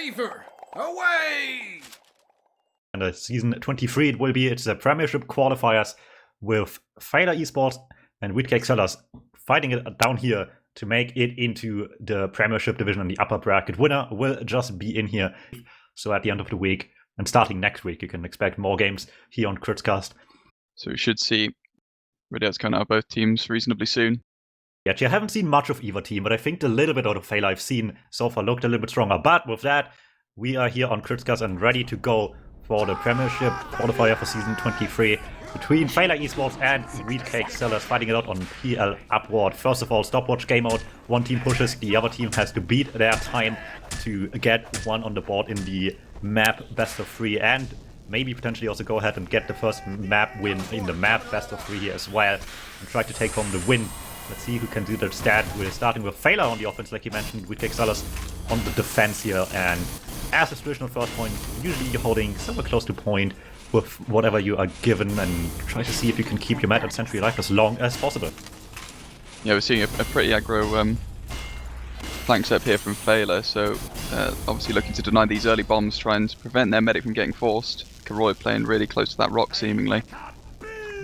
Safer! Away! And season 23 it will be. It's the Premiership qualifiers with Feila eSports and Wiethoofd Sellers fighting it down here to make it into the Premiership division in the upper bracket. Winner will just be in here. So at the end of the week and starting next week, you can expect more games here on Kritzcast. So we should see videos coming out of both teams reasonably soon. Yet you haven't seen much of either team, but I think the little bit out of Feila I've seen so far looked a little bit stronger. But with that, we are here on Kritzcast and ready to go for the Premiership qualifier for season 23 between Feila eSports and Wiethoofd Sellers, fighting it out on PL Upward. First of all, stopwatch game out. One team pushes, the other team has to beat their time to get one on the board in the map best of 3 and maybe potentially also go ahead and get the first map win in the map best of 3 here as well and try to take home the win. Let's see who can do that stat. We're starting with Feila on the offense, like you mentioned, Wiethoofd Sellers on the defense here, and as a traditional first point, usually you're holding somewhere close to point with whatever you are given and try to see if you can keep your mat and sentry alive as long as possible. Yeah, we're seeing a pretty aggro flank step here from Feila, so obviously looking to deny these early bombs, trying to prevent their medic from getting forced. Karoy playing really close to that rock, seemingly.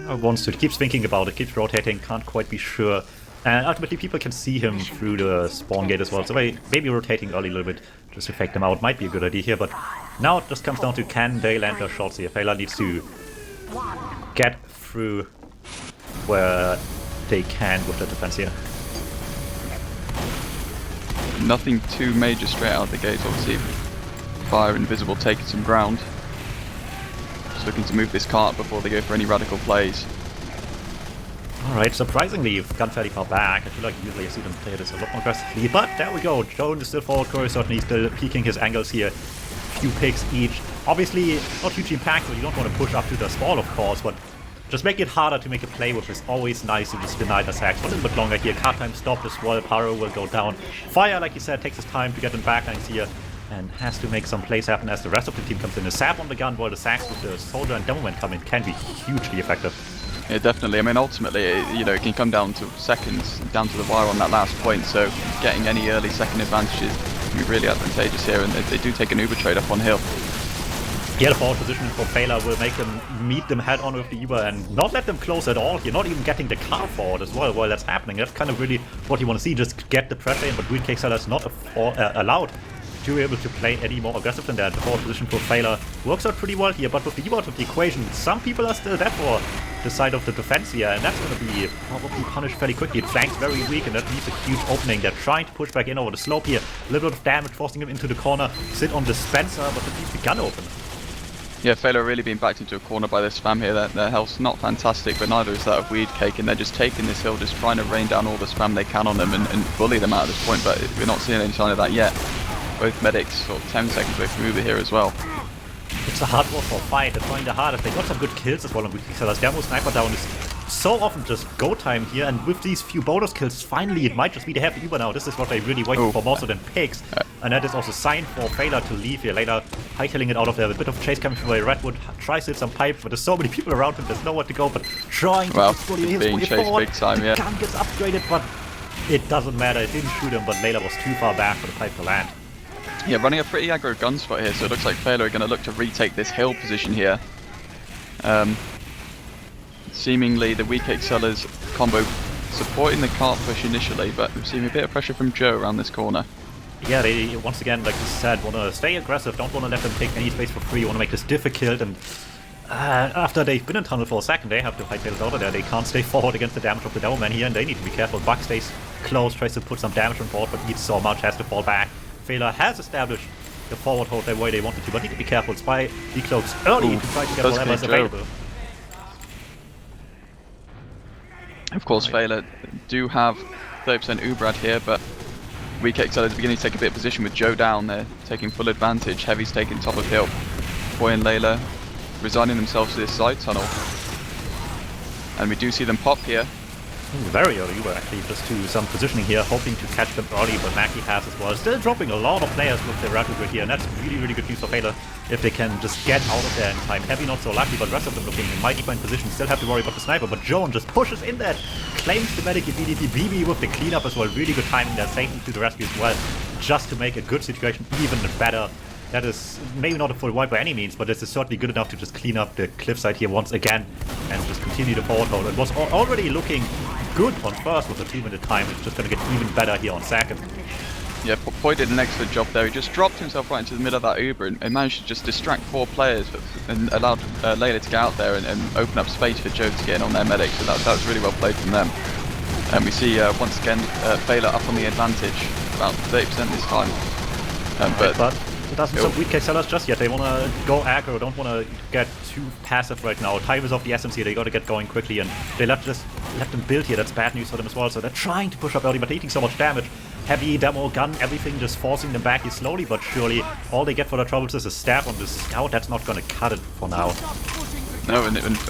Wants to, keeps thinking about it, keeps rotating, can't quite be sure. And ultimately people can see him through the spawn gate as well, so maybe rotating early a little bit just to fake them out might be a good idea here, but now it just comes down to can they land their shots here. Feila needs to get through where they can with the defense here. Nothing too major straight out of the gate, obviously. Fire Invisible taking some ground. Just looking to move this cart before they go for any radical plays. Alright, surprisingly, you've gone fairly far back. I feel like usually you see them play this a lot more aggressively, but there we go. Joan is still forward, Corey certainly still peeking his angles here. Few picks each. Obviously, not hugely impactful, you don't want to push up to the spawn, of course, but just make it harder to make a play with is always nice if you spin either attacks. A little bit longer here. Card time stop as well. Paro will go down. Fire, like you said, takes his time to get in backlines here and has to make some plays happen as the rest of the team comes in. The Sap on the gun while the Sax with the Soldier and DuMmTm come in can be hugely effective. Yeah, definitely. I mean, ultimately, it can come down to seconds, down to the wire on that last point, so getting any early second advantages can be really advantageous here, and they do take an Uber trade up on hill. Yeah, the forward position for Feila will make them meet them head on with the Uber and not let them close at all. You're not even getting the car forward as well while that's happening. That's kind of really what you want to see, just get the pressure in, but Wiethoofd Sellers not allowed to be able to play any more aggressive than that. The forward position for Feila works out pretty well here, but with the Uber out of the equation, some people are still there for the side of the defense here, and that's going to be probably punished fairly quickly. It flanks very weak, and that leaves a huge opening. They're trying to push back in over the slope here. A little bit of damage, forcing him into the corner, sit on dispenser, but it leaves the gun open. Yeah, Feila really being backed into a corner by this spam here. Their health's not fantastic, but neither is that of Wiethoofd, and they're just taking this hill, just trying to rain down all the spam they can on them and bully them out at this point, but we're not seeing any sign of that yet. Both medics sort of 10 seconds away from Uber here as well. It's a hard war for a fight. They're trying the hardest. They got some good kills as well on Wiethoofd Sellers. Their sniper down is so often just go time here, and with these few bonus kills, finally it might just be they have Uber now. This is what they really waited for more so than pigs. And that is also a sign for Feila to leave here. Later, hightailing it out of there. A bit of a chase coming from away. Redwood tries to hit some pipe, but there's so many people around him, there's nowhere to go, but trying to bully his way forward. Big time, yeah. The gun gets upgraded, but it doesn't matter. It didn't shoot him, but Layla was too far back for the pipe to land. Yeah, running a pretty aggro gun spot here, so it looks like Feila are going to look to retake this hill position here. Seemingly the Wiethoofd Sellers combo supporting the cart push initially, but we've seen a bit of pressure from Joe around this corner. Yeah, they, once again, like you said, want to stay aggressive, don't want to let them take any space for free, want to make this difficult, and after they've been in tunnel for a second, they have to hightail it out of there. They can't stay forward against the damage of the DuMmTm here, and they need to be careful. Buck stays close, tries to put some damage on board, but eats so much, has to fall back. Feila has established the forward hold the way they wanted to, but need to be careful. Spy decloaks early to try to get whatever is available. Of course, Feila do have 30% Ubrad here, but Wiethoofd Sellers beginning to take a bit of position with Joe down there, taking full advantage. Heavy's taking top of hill. Boy and Layla resigning themselves to this side tunnel. And we do see them pop here. Very early, you were actually just to some positioning here, hoping to catch them early, but Mackie has as well. Still dropping a lot of players with their rapid grid here, and that's really, really good news for Feila if they can just get out of there in time. Heavy not so lucky, but the rest of them looking in mighty fine position. Still have to worry about the sniper, but Joan just pushes in that, claims the medic immediately. BB with the cleanup as well. Really good timing there, Satan to the rescue as well, just to make a good situation even better. That is maybe not a full wipe by any means, but this is certainly good enough to just clean up the cliffside here once again and just continue the forward hold. It was already looking good on first with a 2-minute time. It's just going to get even better here on second. Yeah, Poi did an excellent job there. He just dropped himself right into the middle of that Uber and managed to just distract 4 players and allowed Layla to get out there and open up space for Joe to get in on their medic. So that was really well played from them. And we see once again Feila up on the advantage, about 30% this time. But it doesn't stop Wiethoofd sellers just yet. They want to go aggro, don't want to get too passive right now. Time is of the essence here. They got to get going quickly, and they let them build here. That's bad news for them as well. So they're trying to push up early, but they're eating so much damage. Heavy demo gun, everything just forcing them back here slowly but surely. All they get for their troubles is a stab on the scout. That's not going to cut it for now. No,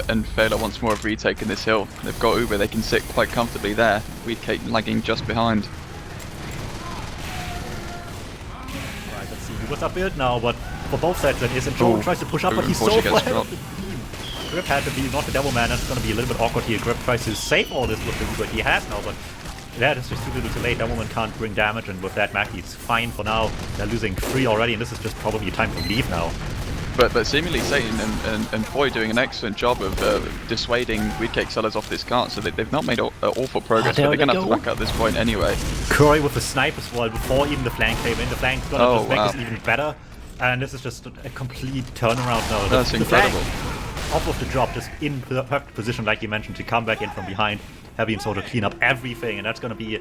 and Feila once more have retaken this hill. They've got Uber, they can sit quite comfortably there. Wiethoofd lagging just behind. Right, let's see what's up build now, but for both sides that is, and Joe tries to push up, but he's so flat. Grip had to be not the devil man, that's going to be a little bit awkward here. Grip tries to save all this with the Uber he has now, but yeah, it's just too little too late. That woman can't bring damage, and with that, Mackie's fine for now. They're losing 3 already, and this is just probably time to leave now. But seemingly Satan and Poi doing an excellent job of dissuading Wiethoofd sellers off this cart, so they've not made awful progress, but they're going to have to back out this point anyway. Curry with the sniper's wall before even the flank came in. The flank's going to just make this even better, and this is just a complete turnaround now. That's incredible. Off of the drop, just in the perfect position, like you mentioned, to come back in from behind. Heavy and Soldier clean up everything, and that's going to be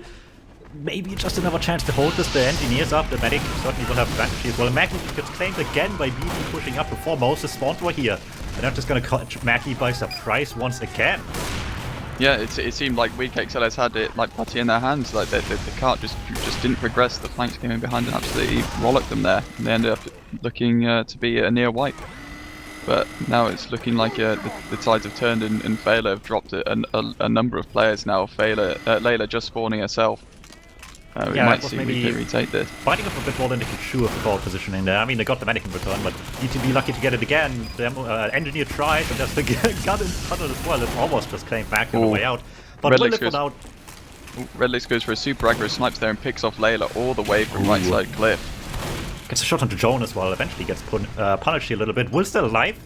maybe just another chance to hold this. The engineers up, the medic certainly will have advantage as well. And Mackie gets claimed again by BB pushing up before Moses spawned over here. And that's just going to catch Mackie by surprise once again. Yeah, it seemed like Wiethoofd sellers had it like putty in their hands. Like the cart just didn't progress. The flanks came in behind and absolutely rollocked them there. And they ended up looking to be a near wipe. But now it's looking like the tides have turned and Feila have dropped a number of players now. Layla just spawning herself. We might see Wiethoofd retake this. Fighting up a bit more than they could chew with the forward positioning there. I mean, they got the medic in return, but need to be lucky to get it again. The engineer tries, and there's the gun in tunnel as well. It's almost just claimed back on the way out. But Redlegs goes for a super aggro, snipes there and picks off Layla all the way from right side cliff. Gets a shot onto Joan as well. Eventually gets punished here a little bit. Will still alive.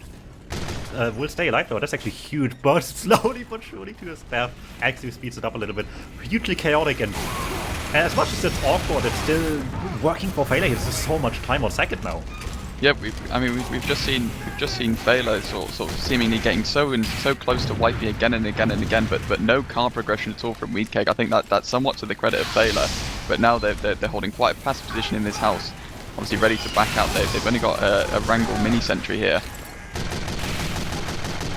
Will stay alive though. That's actually huge. Burst slowly but surely to his death. Actually speeds it up a little bit. Hugely chaotic, and as much as it's awkward, it's still working for Feila. He has so much time on second now. Yeah, we've just seen Feila sort of seemingly getting so close to wiping again and again and again, but no car progression at all from Wiethoofd. I think that's somewhat to the credit of Feila. But now they're holding quite a passive position in this house. Obviously ready to back out. They've only got a Wrangle mini sentry here.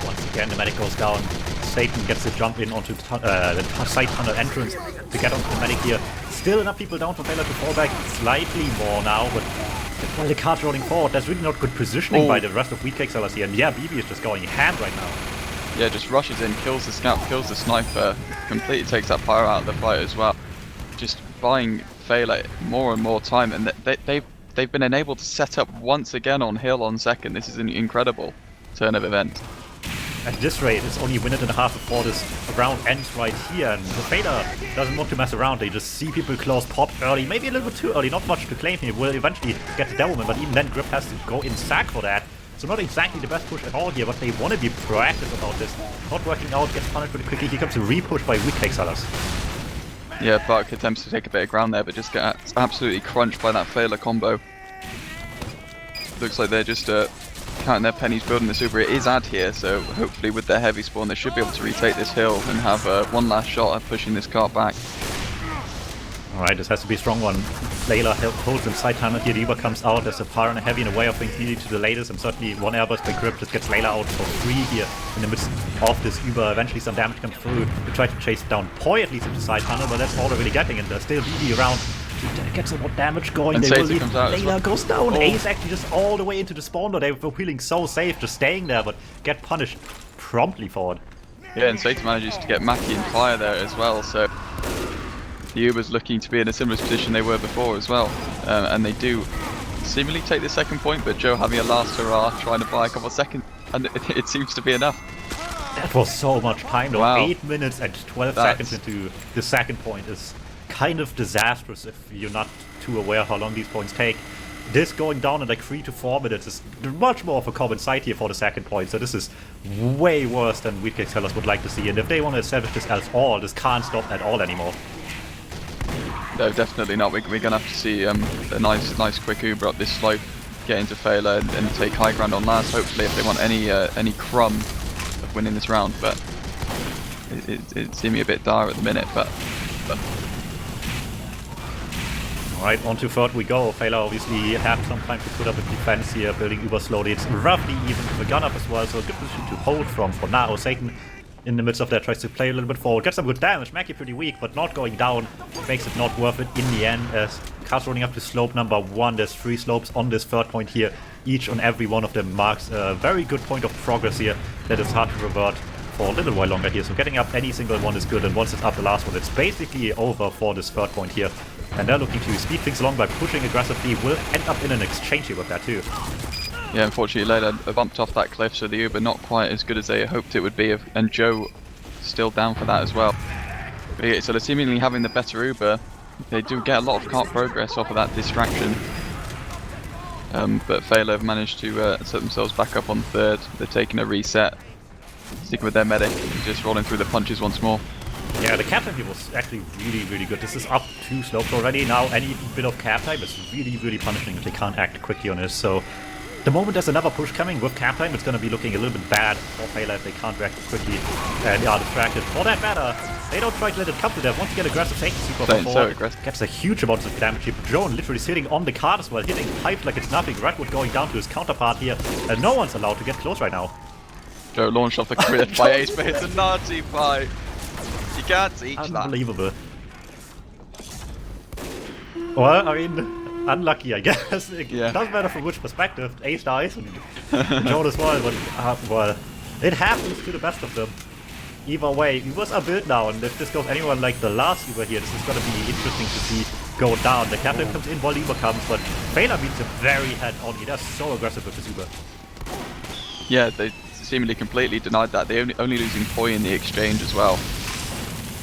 Once again, the medic goes down. Satan gets to jump in onto the side tunnel entrance to get onto the medic here. Still enough people down for Feila to fall back slightly more now, but while the cart's rolling forward, there's really not good positioning by the rest of Wiethoofd sellers here. And yeah, BB is just going ham right now. Yeah, just rushes in, kills the scout, kills the sniper, completely takes that pyro out of the fight as well. Just buying Feila more and more time, and they've been enabled to set up once again on hill on second. This is an incredible turn of events. At this rate, it's only a minute and a half before this round ends right here, and the Feila doesn't want to mess around. They just see people close, pop early, maybe a little bit too early, not much to claim here. Will eventually get the Devilman, but even then Grip has to go in sack for that. So not exactly the best push at all here, but they want to be proactive about this. Not working out, gets punished really quickly. Here comes a repush by Wiethoofd sellers. Yeah, Bark attempts to take a bit of ground there, but just gets absolutely crunched by that Feila combo. Looks like they're just counting their pennies building the super. It is ad here, so hopefully with their heavy spawn they should be able to retake this hill and have one last shot at pushing this cart back. Alright, this has to be a strong one. Layla holds him side tunnel here. The Uber comes out. There's a fire and a heavy in a way of things needed to the latest, and certainly one airburst by Grip just gets Layla out for free here in the midst of this Uber. Eventually some damage comes through to try to chase down Poi at least into side tunnel, but that's all they're really getting, and there's still BB around to get some more damage going. And they will leave. Layla goes down. Ace actually just all the way into the spawner. They were feeling so safe just staying there, but get punished promptly for it. Yeah, and Satan manages to get Mackie and Fire there as well, so the Uber's looking to be in a similar position they were before as well. And they do seemingly take the second point, but Joe having a last hurrah, trying to buy a couple of seconds, and it seems to be enough. That was so much time though. Wow. 8 minutes and 12 seconds into the second point is kind of disastrous if you're not too aware how long these points take. this going down in like 3 to 4 minutes is much more of a common sight here for the second point. So this is way worse than Wiethoofd sellers would like to see. And if they want to establish this as all, this can't stop at all anymore. No, definitely not. We're going to have to see a nice quick Uber up this slope, get into Feila and take high ground on last, hopefully, if they want any crumb of winning this round. But it's seeming a bit dire at the minute. But Alright, on to third we go. Feila obviously have some time to put up a defense here, building uber slowly. It's roughly even with the gun up as well, so a good position to hold from for now. Satan, in the midst of that, tries to play a little bit forward, gets some good damage. Mackie pretty weak, but not going down makes it not worth it in the end, as Cars running up to slope number 1. There's 3 slopes on this third point here. Each and every one of them marks a very good point of progress here that is hard to revert for a little while longer here. So getting up any single one is good, and once it's up the last one, it's basically over for this third point here. And they're looking to speed things along by pushing aggressively. Will end up in an exchange here with that too. Yeah, unfortunately Layla bumped off that cliff, so the Uber not quite as good as they hoped it would be, and Joe still down for that as well. But yeah, so they're seemingly having the better Uber. They do get a lot of kart progress off of that distraction. But Feila have managed to set themselves back up on third. They're taking a reset, sticking with their medic, and just rolling through the punches once more. Yeah, the cap time here was actually really good. This is up 2 slopes already. Now any bit of cap time is really punishing if they can't act quickly on this. So the moment there's another push coming with cap time, it's going to be looking a little bit bad for Feila if they can't react quickly and are distracted. For that matter, they don't try to let it come to them. Once you get aggressive, Satan super forward, gets a huge amount of damage here. Drone literally sitting on the cart as well, hitting pipes like it's nothing. Redwood going down to his counterpart here, and no one's allowed to get close right now. Joe launched off the grid by Ace, but it's a Nazi fight. You can't teach that. Unbelievable. Well, I mean, unlucky, I guess. It doesn't matter from which perspective. Ace dies, and Joan as well, but well, it happens to the best of them. Either way, Ubers are built now, and if this goes anywhere like the last Uber here, this is going to be interesting to see go down. The captain comes in while the Uber comes, but Feila beats him very head-on. They're so aggressive with this Uber. Yeah, they seemingly completely denied that. They only losing Poi in the exchange as well.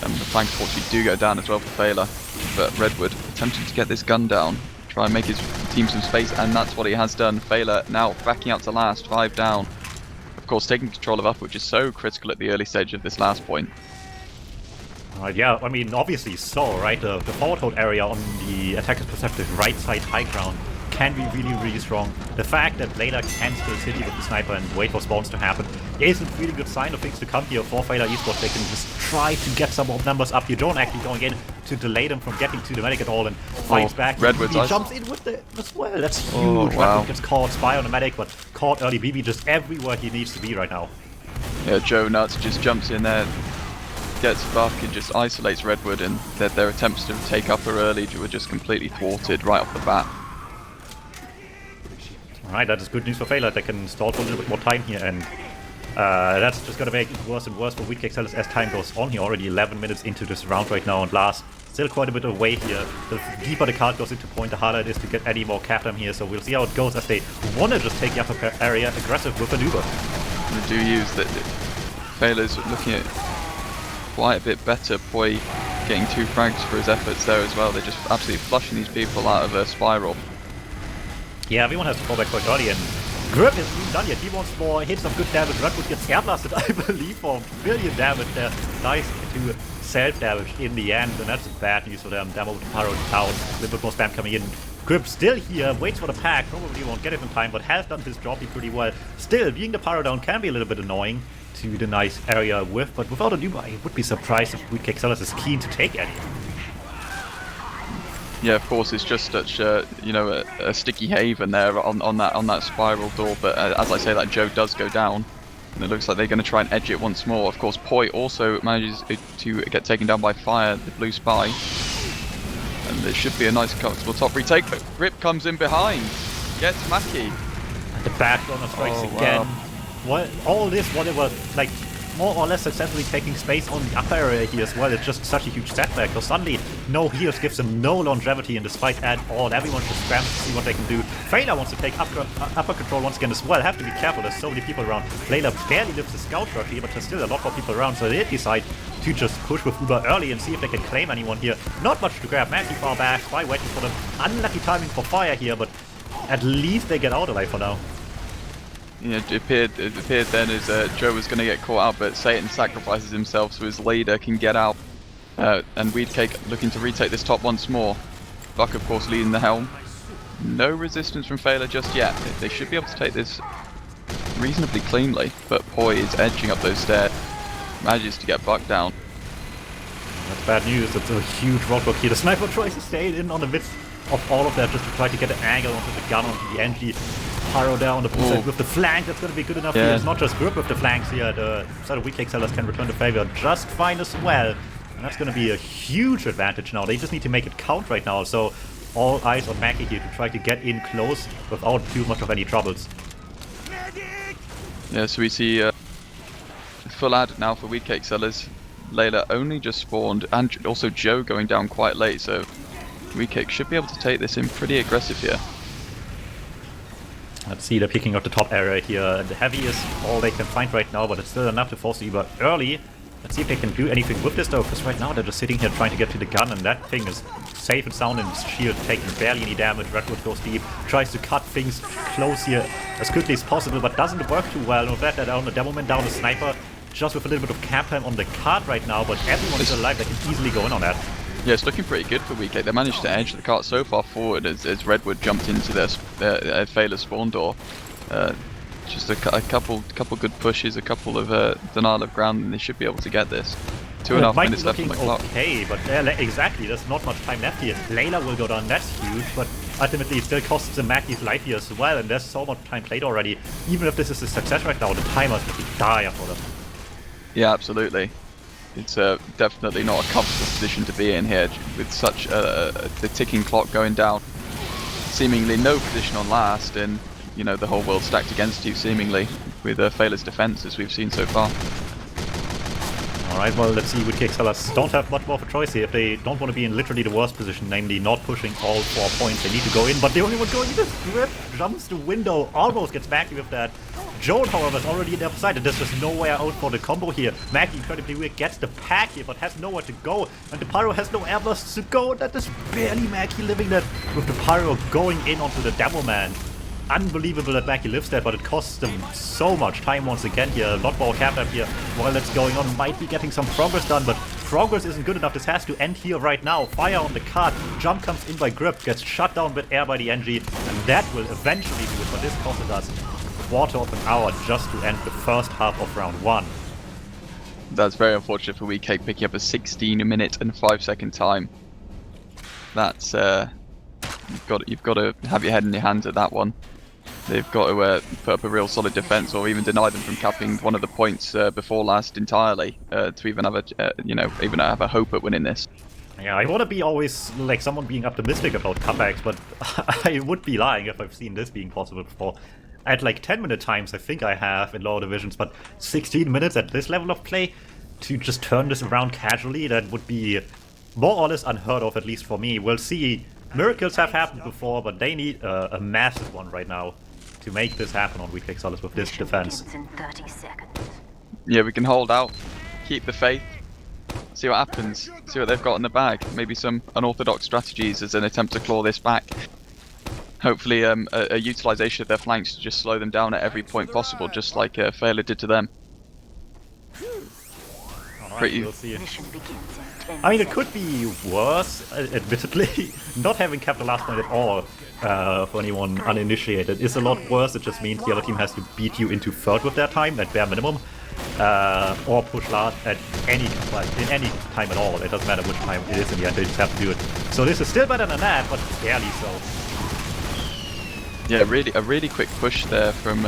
The flanks fortunately do go down as well for Feila, but Redwood attempting to get this gun down, try and make his team some space, and that's what he has done. Feila now backing out to last, 5 down. Of course, taking control of up, which is so critical at the early stage of this last point. Yeah, I mean, obviously so, right? The forward hold area on the attacker's perspective right side high ground can be really strong. The fact that Layla can still sit here with the sniper and wait for spawns to happen is a really good sign of things to come here for Feila eSports. They can just try to get some more numbers up here. Drone actually going in to delay them from getting to the medic at all and fights back. Redwood's he jumps in with the as well. That's huge. Wow. Redwood gets caught, spy on the medic, but caught early. BB just everywhere he needs to be right now. Yeah, Joe Nuts just jumps in there, gets buck and just isolates Redwood, and their attempts to take upper early were just completely thwarted right off the bat. Alright, that is good news for Feila. They can stall for a little bit more time here, and that's just going to make it worse and worse for Wiethoofd as time goes on here. Already 11 minutes into this round right now, and last still quite a bit of weight here. The deeper the card goes into point, the harder it is to get any more cap time here. So we'll see how it goes as they want to just take the upper area aggressive with an Uber. They do use that. Feila's looking at quite a bit better. Poi getting 2 frags for his efforts there as well. They're just absolutely flushing these people out of a spiral. Yeah, everyone has to fall back quite early, and Grip isn't done yet. He wants more hits of good damage. Redwood gets air blasted, I believe, for a billion damage there. Nice to self-damage in the end, and that's bad news for them. Demo with Pyro down, a little bit more spam coming in. Grip still here, waits for the pack, probably won't get it in time, but has done his job pretty well. Still, being the Pyro down can be a little bit annoying to the nice area with, but without a Nuba, I would be surprised if Wiethoofd Sellers is keen to take any. Yeah, of course, it's just such a sticky haven there on that spiral door. But as I say that, Joe does go down, and it looks like they're going to try and edge it once more. Of course, Poi also manages to get taken down by Fire, the blue spy, and there should be a nice comfortable top retake. But Grip comes in behind, gets Mackie. The back runner strikes again. Well, all this, whatever, like more or less successfully taking space on the upper area here as well. It's just such a huge setback, because suddenly no heals gives them no longevity in this fight at all. Everyone just spams to see what they can do. Feila wants to take upper control once again as well. Have to be careful, there's so many people around. Layla barely lives the scout rush here, but there's still a lot more people around, so they decide to just push with Uber early and see if they can claim anyone here. Not much to grab. Mackie far back, Spy waiting for them. Unlucky timing for Fire here, but at least they get out alive for now. Yeah, it appeared then as Joe was going to get caught out, but Satan sacrifices himself so his leader can get out. And Weedcake looking to retake this top once more. Buck, of course, leading the helm. No resistance from Feila just yet. They should be able to take this reasonably cleanly, but Poi is edging up those stairs. Manages to get Buck down. That's bad news. It's a huge roadblock here. The sniper tries to stay in on the midst of all of that just to try to get an angle onto the gun, onto the NG. Pyro down the bullseye with the flank. That's going to be good enough here. It's not just grip with the flanks here. The side of Weedcake sellers can return the favor just fine as well. And that's going to be a huge advantage now. They just need to make it count right now. So all eyes on Mackie here to try to get in close without too much of any troubles. Yeah, so we see full ad now for Weedcake sellers. Layla only just spawned, and also Joe going down quite late, so Weedcake should be able to take this in pretty aggressive here. Let's see, they're picking up the top area here. The heavy is all they can find right now, but it's still enough to force the Uber early. Let's see if they can do anything with this though, because right now they're just sitting here trying to get to the gun, and that thing is safe and sound in his shield, taking barely any damage. Redwood goes deep, tries to cut things close here as quickly as possible, but doesn't work too well. And with that, they're down the Devilman, down the sniper, just with a little bit of cap time on the cart right now, but everyone is alive. They can easily go in on that. Yeah, it's looking pretty good for Weedcake. They managed to edge the cart so far forward as Redwood jumped into their Feila spawn door. Just a couple good pushes, a couple of denial of ground, and they should be able to get this. 2.5 minutes left on the clock. Okay, but exactly, there's not much time left here. Layla will go down, that's huge, but ultimately it still costs the Mackie's life here as well, and there's so much time played already. Even if this is a success right now, the timers will be dire for them. Yeah, absolutely. It's definitely not a comfortable position to be in here with such the ticking clock going down. Seemingly no position on last, and you know the whole world stacked against you seemingly with Feila's defense as we've seen so far. Alright, well, let's see. Weedcake sellers don't have much more of a choice here. If they don't want to be in literally the worst position, namely not pushing all 4 points, they need to go in. But the only one going in is Grip. Jumps the window, almost gets Mackie with that. Joan, however, is already in the other side, and there's just nowhere out for the combo here. Mackie, incredibly weird, gets the pack here, but has nowhere to go. And the Pyro has no air blasts to go. That is barely Mackie living that, with the Pyro going in onto the Devilman. Unbelievable that Mackie lives that, but it costs them so much time once again here. A lot more cap up here while that's going on. Might be getting some progress done, but progress isn't good enough. This has to end here right now. Fire on the cart. Jump comes in by Grip, gets shut down with air by the NG, and that will eventually do it. But this costed us a quarter of an hour just to end the first half of round 1. That's very unfortunate for Weedcake, picking up a 16-minute and 5-second time. That's you've got to have your head in your hands at that one. They've got to put up a real solid defense, or even deny them from capping one of the points before last entirely, to even have a even have a hope at winning this. Yeah, I want to be always like someone being optimistic about comebacks, but I would be lying if I've seen this being possible before. At like 10-minute times, I think I have in lower divisions, but 16 minutes at this level of play to just turn this around casually, that would be more or less unheard of, at least for me. We'll see. Miracles have happened before, but they need a massive one right now to make this happen on Weedcake Solid with this defense. Yeah, we can hold out, keep the faith, see what happens, see what they've got in the bag. Maybe some unorthodox strategies as an attempt to claw this back. Hopefully a utilization of their flanks to just slow them down at every point possible, just like Feila did to them. Alright, we'll see. I mean, it could be worse, admittedly. Not having kept the last point at all for anyone uninitiated is a lot worse. It just means the other team has to beat you into third with their time, at bare minimum. Or push last at in any time at all. It doesn't matter which time it is in the end, they just have to do it. So this is still better than that, but barely so. Yeah, a really quick push there from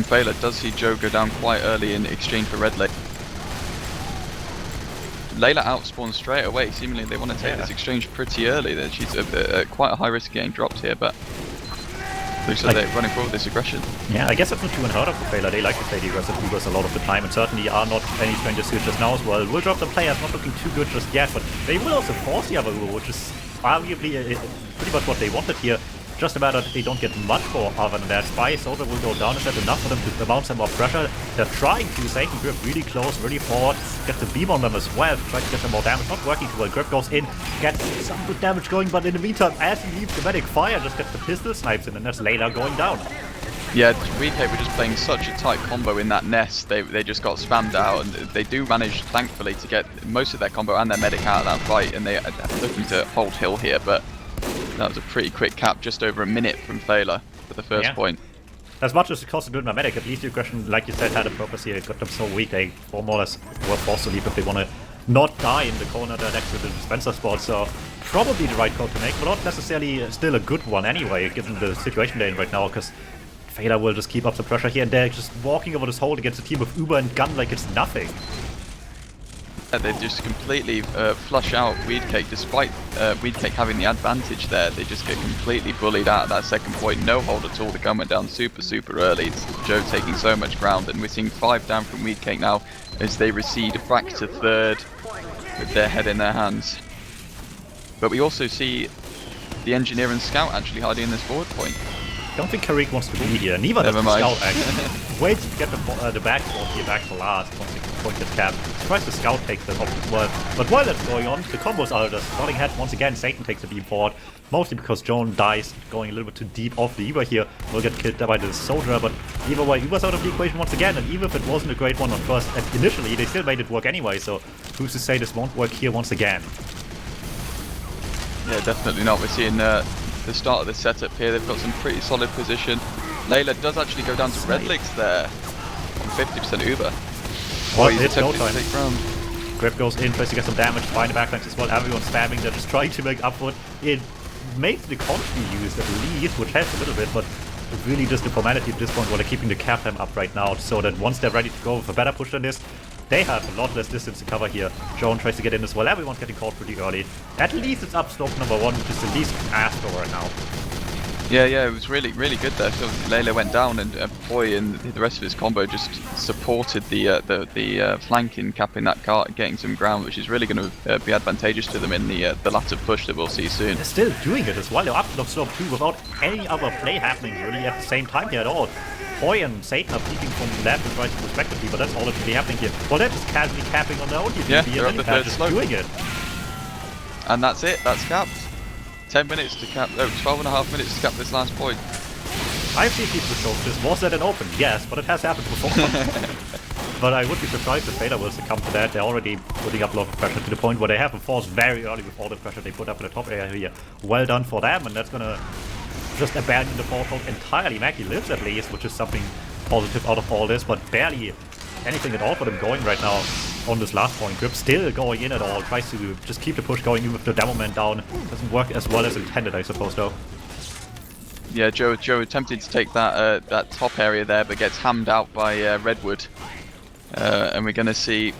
Feila. Does see Joe go down quite early in exchange for Red Lake. Layla outspawns straight away. Seemingly they want to take this exchange pretty early. That she's quite a high risk getting dropped here, but looks like they're running forward with this aggression. Yeah, I guess that's not too unheard of for Feila. They like to play the aggressive Ubers a lot of the time, and certainly are not any strangers to it just now as well. Will drop the players, not looking too good just yet, but they will also force the other Uber, which is arguably pretty much what they wanted here. just a matter that they don't get much more other than that. Spy Soldier will go down. Is that enough for them to bounce some more pressure? They're trying to. Satan Grip really close, really forward. Get the beam on them as well. Try to get some more damage. Not working too well. Grip goes in, gets some good damage going, but in the meantime, as he leaves the medic, Fire just gets the pistol snipes in, and that's Layla going down. Yeah, Wiethoofd were just playing such a tight combo in that nest. They just got spammed out, and they do manage, thankfully, to get most of their combo and their medic out of that fight, and they are looking to hold hill here, but that was a pretty quick cap, just over a minute from Feila for the first point. As much as it cost a good medic, at least your aggression, like you said, had a purpose here. It got them so weak, they more or less were forced to leave if they want to not die in the corner there next to the dispenser spot, so probably the right call to make, but not necessarily still a good one anyway, given the situation they're in right now, because Feila will just keep up the pressure here, and they're just walking over this hole against a team of Uber and Gun like it's nothing. They just completely flush out Wiethoofd, despite Wiethoofd having the advantage there. They just get completely bullied out at that second point. No hold at all. The gun went down super early. It's Joe taking so much ground, and we're seeing 5 down from Wiethoofd now as they recede back to third with their head in their hands. But we also see the engineer and scout actually hiding in this forward point. I don't think Karik wants to be here. Neither does the scout actually. Wait to get the back spot here back to last once the point gets capped. Surprised the scout takes the top as well. But while that's going on, the combos are just starting ahead. Once again, Satan takes the beam forward. Mostly because Joan dies going a little bit too deep off the Uber here. Will get killed by the soldier, but either way, Uber's out of the equation once again. And even if it wasn't a great one on first, initially, they still made it work anyway. So who's to say this won't work here once again? Yeah, definitely not. We're seeing the start of the setup here. They've got some pretty solid position. Layla does actually go down to red legs there on 50% Uber. What? It's go time. Grip goes in, tries to get some damage, find the backlines as well. Everyone's spamming, they're just trying to make up for it. It makes the comp be used at least, which helps a little bit, but really just the formality at this point while they're keeping the cap time up right now, so that once they're ready to go with a better push than this, they have a lot less distance to cover here. Joan tries to get in as well. Everyone's getting caught pretty early. At least it's up slope number 1, which is at least asked for right now. Yeah, it was really good there. So Layla went down, and Boy and the rest of his combo just supported the flanking, capping that cart, getting some ground, which is really going to be advantageous to them in the latter push that we'll see soon. They're still doing it as well. They're up slope 2 without any other play happening really at the same time here at all. Boy and Satan are peeking from left and right respectively, but that's all that's really happening here. Well, they're just casually capping on their own. Yeah, they're up the third slope. Doing it. And that's it. That's capped. 10 minutes to cap. No, 12.5 minutes to cap this last point. I've seen people show this. Was that an open? Yes, but it has happened before. But I would be surprised if Feila will succumb to that. They're already putting up a lot of pressure to the point where they have a force very early with all the pressure they put up in the top area here. Well done for them, and that's gonna just abandon the portal entirely. Maggie lives at least, which is something positive out of all this, but barely anything at all for them going right now on this last point. Grip still going in at all, tries to just keep the push going even with the DuMmTm down. Doesn't work as well as intended, I suppose, though. Yeah, Joe attempted to take that top area there, but gets hammed out by Redwood. And we're going to see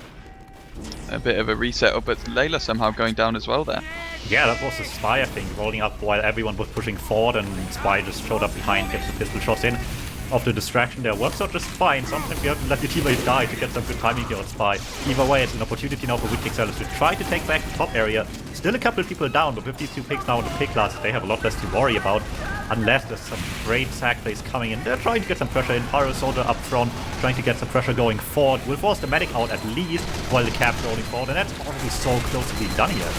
a bit of a reset up, but Layla somehow going down as well there. Yeah, that was the Spy, I think, rolling up while everyone was pushing forward, and Spy just showed up behind, gets the pistol shots in. Of the distraction there works out just fine. Sometimes you have to let your teammate die to get some good timing here on Spy. Either way, it's an opportunity now for Wiethoofd to try to take back the top area. Still a couple of people down, but with these 2 picks now in the pick class, they have a lot less to worry about. Unless there's some great sack plays coming in. They're trying to get some pressure in. Pyro Soldier up front, trying to get some pressure going forward. Will force the medic out at least while the cap's rolling forward, and that's already so close to being done here.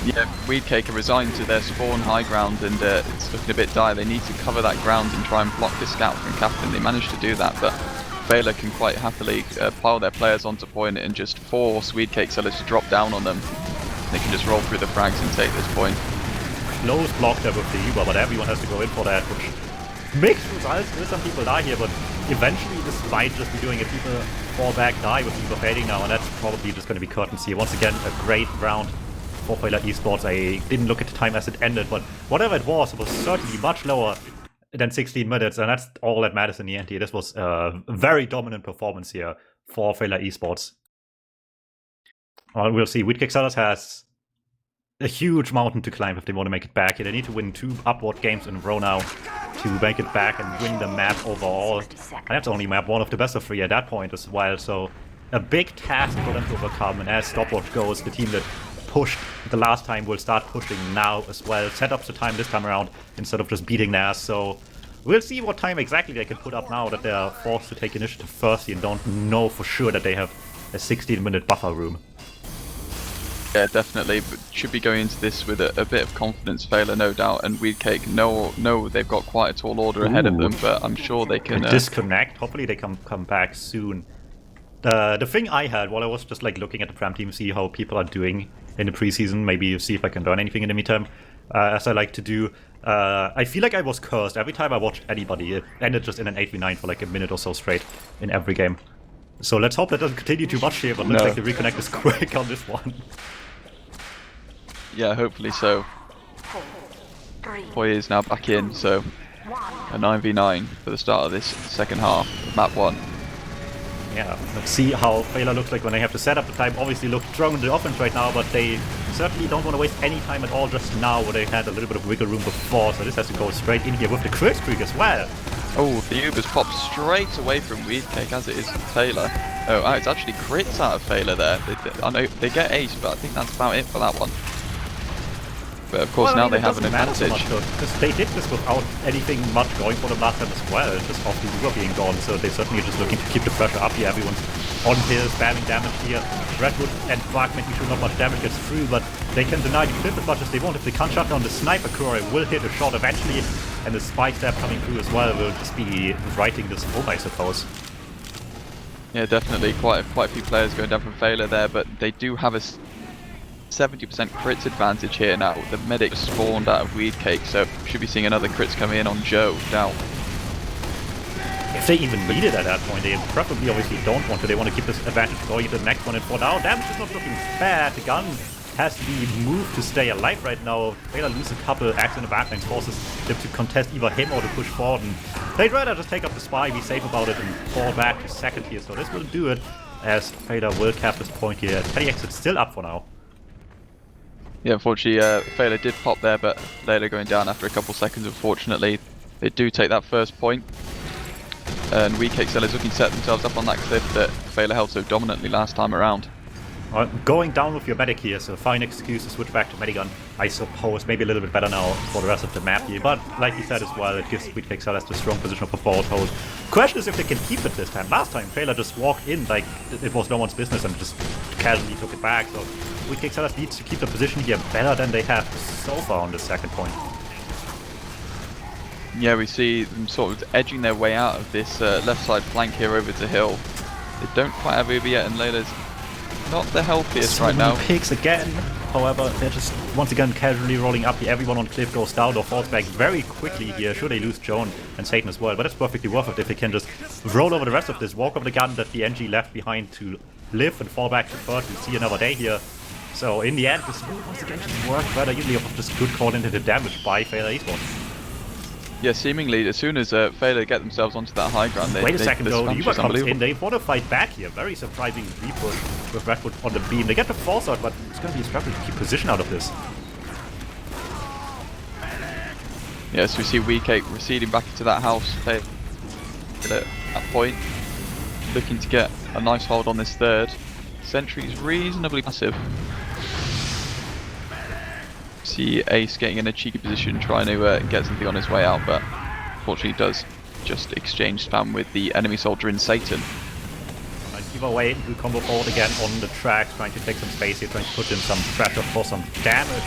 Yeah, Wiethoofd resigned to their spawn high ground, and it's looking a bit dire. They need to cover that ground and try and block the scout from capping. They managed to do that, but Feila can quite happily pile their players onto point and just force Wiethoofd sellers to drop down on them. They can just roll through the frags and take this point. Close block there with the Uber, but everyone has to go in for that, which mixed results. Still some people die here, but eventually this might just be doing it. People fall back, die with Uber fading now, and that's probably just going to be curtains here. Once again, a great round for Feila eSports. I didn't look at the time as it ended, but whatever it was certainly much lower than 16 minutes, and that's all that matters in the end here. This was a very dominant performance here for Feila eSports. Well, we'll see. Wiethoofd has a huge mountain to climb if they want to make it back here. They need to win 2 upward games in a row now to make it back and win the map overall. And that's only map 1 of the best of 3 at that point as well, so a big task for them to overcome. And as stopwatch goes, the team that pushed the last time will start pushing now as well. Set up the time this time around instead of just beating theirs. So we'll see what time exactly they can put up now that they are forced to take initiative first and don't know for sure that they have a 16-minute buffer room. Yeah, definitely, but should be going into this with a bit of confidence, Feila, no doubt, and Weedcake know they've got quite a tall order ahead of them, but I'm sure they can... disconnect, hopefully they come back soon. The thing I had while I was just like looking at the Prem team, see how people are doing in the preseason, maybe see if I can learn anything in the meantime, as I like to do. I feel like I was cursed every time I watched anybody. It ended just in an 8v9 for like a minute or so straight in every game. So let's hope that doesn't continue too much here, but looks like the reconnect is quick on this one. Yeah, hopefully so. Boy is now back in, so a 9v9 for the start of this second half of map 1. Yeah, let's see how Feila looks like when they have to set up the time. Obviously look strong in the offense right now, but they certainly don't want to waste any time at all just now where they had a little bit of wiggle room before, so this has to go straight in here with the crit streak as well. Oh, the Ubers pop straight away from Weedcake as it is from Feila. Oh, it's actually crits out of Feila there. I know they get ace, but I think that's about it for that one. But of course, now they have an advantage. Because they did this without anything much going for them last time as well, just off the Uber being gone, so they're certainly just looking to keep the pressure up here. Everyone's on hill, spamming damage here. Redwood and Quark making sure not much damage gets through, but they can deny the clip as much as they want. If they can't shut down the sniper, Kure will hit a shot eventually, and the spike stab coming through as well will just be writing this home, I suppose. Yeah, definitely. Quite a few players going down from Feila there, but they do have a 70% crits advantage here now. The medic spawned out of Weedcake, so should be seeing another crits coming in on Joe now. If they even need it at that point, they probably obviously don't want to. They want to keep this advantage going into the next one, and for now, damage is not looking bad. The gun has to be moved to stay alive right now. Feila lose a couple acts in the backlane, forces them to contest either him or to push forward, and they'd rather just take up the spy, be safe about it, and fall back to second here. So this will do it, as Feila will cap this point here. TF2 is still up for now. Yeah, unfortunately, Feila did pop there, but Layla going down after a couple seconds, unfortunately. They do take that first point. And Weedcake is looking to set themselves up on that cliff that Feila held so dominantly last time around. Going down with your medic here, so fine excuse to switch back to medigun, I suppose. Maybe a little bit better now for the rest of the map here, but like you said as well, it gives Weedcake the strong position of a forward hold. Question is if they can keep it this time. Last time, Feila just walked in like it was no one's business and just casually took it back, so Weedcake needs to keep the position here better than they have so far on the second point. Yeah, we see them sort of edging their way out of this left side flank here over to hill. They don't quite have Uber yet, and Layla's not the healthiest right now. Picks again, however, they're just once again casually rolling up here. Everyone on cliff goes down or falls back very quickly here. Sure, they lose Joan and Satan as well, but it's perfectly worth it if they can just roll over the rest of this, walk over the gun that the NG left behind to live and fall back to third. We see another day here. So in the end, this will once again just work better. Usually just good call into the damage by Feila eSports. Yeah, seemingly as soon as Feila get themselves onto that high ground, wait a second though, the Uber comes in, they want to fight back here. Very surprising repush with Redwood on the beam. They get the force out, but it's going to be a struggle to keep position out of this. Yeah, so we see Weedcake receding back into that house. Feila at that point, looking to get a nice hold on this third. Sentry is reasonably passive. See Ace getting in a cheeky position, trying to get something on his way out, but unfortunately does just exchange spam with the enemy soldier in Satan. Either way, do combo forward again on the tracks, trying to take some space here, trying to put in some pressure for some damage.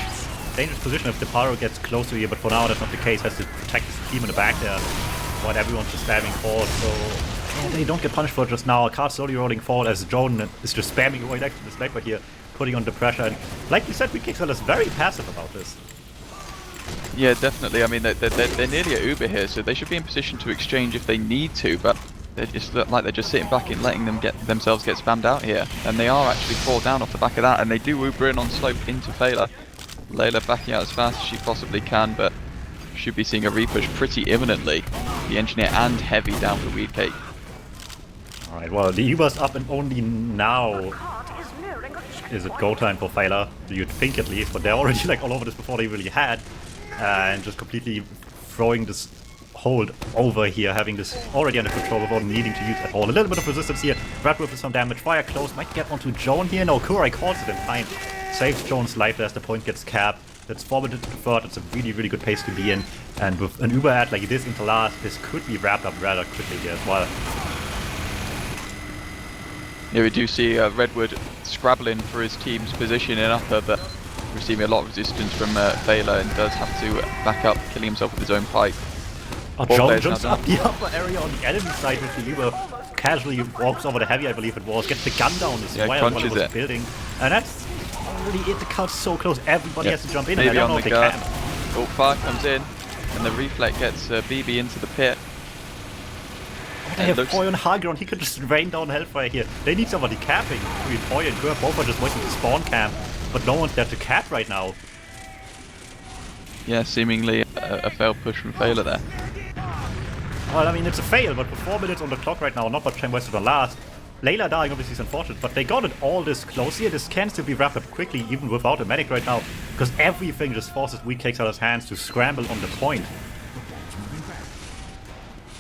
Dangerous position if the Pyro gets closer here, but for now that's not the case. Has to protect his team in the back there, while everyone's just spamming forward, so they don't get punished for it just now. Card slowly rolling forward as Joan is just spamming away next to the sniper here, putting on the pressure, and like you said, Weedcake is very passive about this. Yeah, definitely. I mean, they're nearly at Uber here, so they should be in position to exchange if they need to, but they just look like they're just sitting back and letting them themselves get spammed out here. And they are actually 4 down off the back of that, and they do Uber in on slope into Feila. Layla backing out as fast as she possibly can, but should be seeing a repush pretty imminently. The Engineer and Heavy down for Weedcake. Alright, well, the Uber's up and only now is it go time for Feila, you'd think at least, but they're already like all over this before they really had, and just completely throwing this hold over here, having this already under control without needing to use at all. A little bit of resistance here, Redwood with some damage, fire close, might get onto Joan here, no, Kurai calls it in time. saves Jones' life as the point gets capped. That's 4 minutes to third. It's a really, really good pace to be in. And with an Uber ad like this into last, this could be wrapped up rather quickly here as well. Yeah, we do see Redwood scrabbling for his team's position in upper, but receiving a lot of resistance from Feila and does have to back up, killing himself with his own pipe. Oh, Jones jumps up the upper area on the enemy side with the Uber. Casually walks over the heavy, I believe it was. Gets the gun down as well while it was building. And that's already it. The cut's so close. Everybody has to jump in. Maybe and I don't know if they can. Oh, fire comes in. And the reflect gets BB into the pit. They have Foy on high ground. He could just rain down hellfire here. They need somebody capping. Between Foy and Kerr, both are just waiting to spawn camp. But no one's there to cap right now. Yeah, seemingly a failed push from Feila there. Well, I mean, it's a fail, but with 4 minutes on the clock right now, not much time wasted on last. Layla dying obviously is unfortunate, but they got it all this close here. This can still be wrapped up quickly, even without a medic right now, because everything just forces Weak Cakes out of his hands to scramble on the point.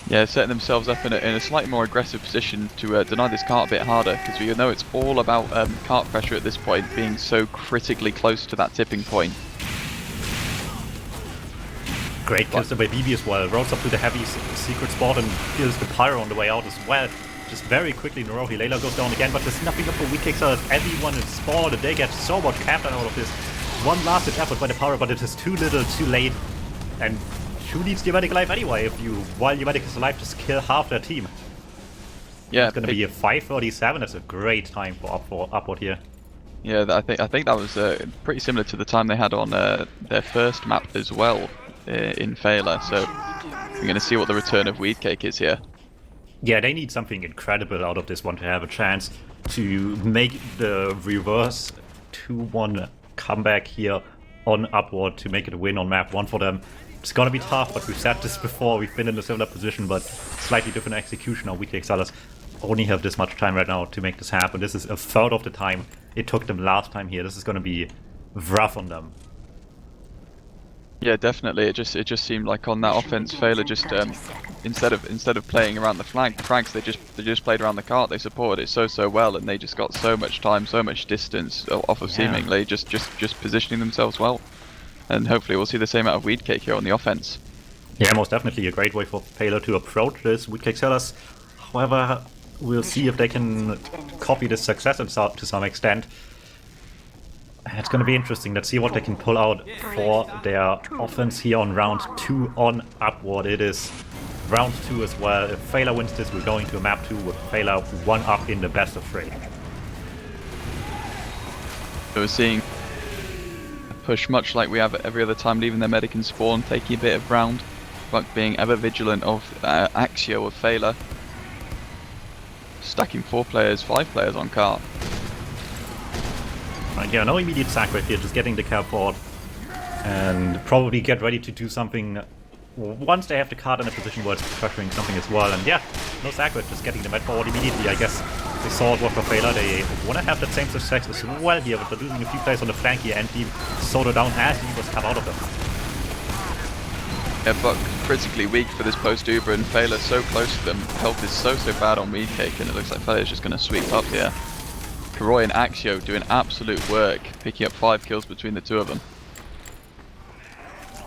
Yeah, setting themselves up in a slightly more aggressive position to deny this cart a bit harder, because we know it's all about cart pressure at this point, being so critically close to that tipping point. Great kills by BB as well. Rolls up to the heavy secret spot and kills the pyro on the way out as well. Just very quickly in a row. Layla goes down again, but there's nothing up for Weak Cakes as everyone is spawned and they get so much cap out of this. One last effort by the pyro, but it is too little, too late. And who needs DuMmTm alive anyway? If you, while DuMmTm is alive, just kill half their team. Yeah, it's going to be a 5:37. That's a great time for upward here. Yeah, I think that was pretty similar to the time they had on their first map as well in Feila. So we're going to see what the return of Weed Cake is here. Yeah, they need something incredible out of this one to have a chance to make the reverse 2-1 comeback here on upward to make it a win on map 1 for them. It's gonna be tough, but we've said this before, we've been in a similar position, but slightly different execution. Our WCS sellers only have this much time right now to make this happen. This is a third of the time it took them last time here. This is gonna be rough on them. Yeah, definitely. It just seemed like on that offense, Feila just instead of playing around the flanks, they just played around the cart. They supported it so well, and they just got so much time, so much distance off of seemingly just positioning themselves well. And hopefully we'll see the same out of Weed Cake here on the offense. Yeah, most definitely a great way for Feila to approach this Weed Cake sellers. However, we'll see if they can copy this success to some extent. It's going to be interesting. Let's see what they can pull out for their offense here on round 2 on upward. It is round 2 as well. If Feila wins this, we're going to a map 2 with Feila 1 up in the best of 3. So we're seeing a push much like we have every other time, leaving their medic in spawn, taking a bit of ground, but being ever vigilant of Axio of Feila. Stacking 5 players on cart. Right, yeah, no immediate sack right here, just getting the cap forward. And probably get ready to do something once they have the card in a position where it's pressuring something as well. And yeah, no sack right, just getting the med forward immediately. I guess they saw it work for Feila. They want to have that same success as well here, but they're losing a few players on the flank here and team Soda down as he was come out of them. Yeah, but critically weak for this post Uber, and Feila so close to them. Health is so bad on Weed Cake, and it looks like Feila is just going to sweep up here. Karoy and Axio doing absolute work, picking up 5 kills between the two of them.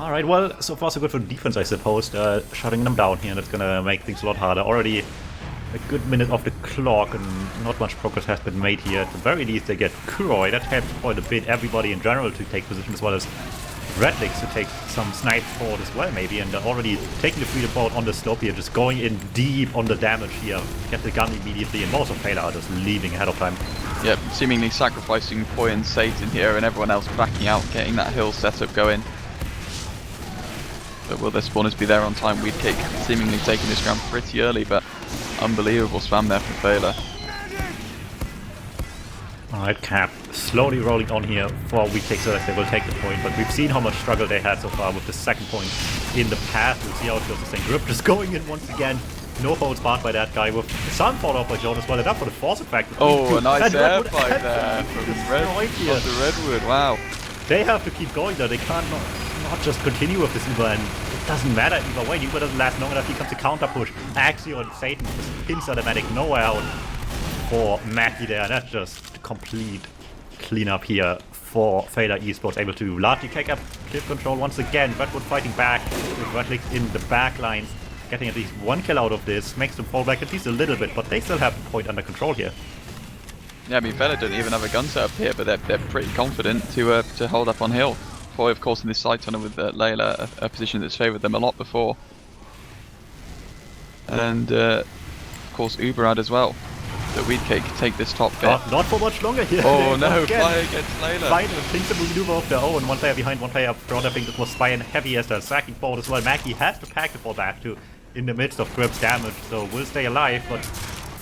Alright, well, so far so good for defense, I suppose. Shutting them down here, that's gonna make things a lot harder. Already a good minute off the clock, and not much progress has been made here. At the very least, they get Karoy. That helps quite a bit. Everybody in general to take position, as well as Redlegs to take some snipes forward as well, maybe. And they're already taking the freedom forward on the slope here, just going in deep on the damage here. Get the gun immediately, and most of Feila are just leaving ahead of time. Yep, seemingly sacrificing Poi and Satan here, and everyone else backing out, getting that hill setup going. But will their spawners be there on time? Weed Cake seemingly taking this ground pretty early, but unbelievable spam there from Feila. Alright, Cap slowly rolling on here for Weed Cake so that they will take the point, but we've seen how much struggle they had so far with the second point in the past. We'll see how it goes. The same grip just going in once again. No holds barred by that guy with some follow-up by Jonas. Well, enough for the force effect. Oh, a nice air fight there from Redwood. Wow. They have to keep going though. They can't not just continue with this Uber, and it doesn't matter either way. Uber doesn't last long enough. Here comes a counter push. Axio and Satan just pins automatic nowhere out for Mackie there. That's just complete cleanup here for Feila eSports, able to largely take up cliff control once again. Redwood fighting back with Redlix in the back lines, getting at least 1 kill out of this, makes them fall back at least a little bit, but they still have the point under control here. Yeah, I mean, Feila don't even have a gun set up here, but they're pretty confident to hold up on hill. Poi, of course, in this side tunnel with Layla, a position that's favoured them a lot before. And, of course, Uberad as well. That Wiethoofd could take this top bit. Not for much longer here. Oh no, Fire against Layla. Fire thinks of a maneuver of their own. 1 player behind, 1 player up front. I think this was Spy and Heavy as the sacking board as well. Mackie has to pack the ball back to in the midst of Grip's damage, so will stay alive, but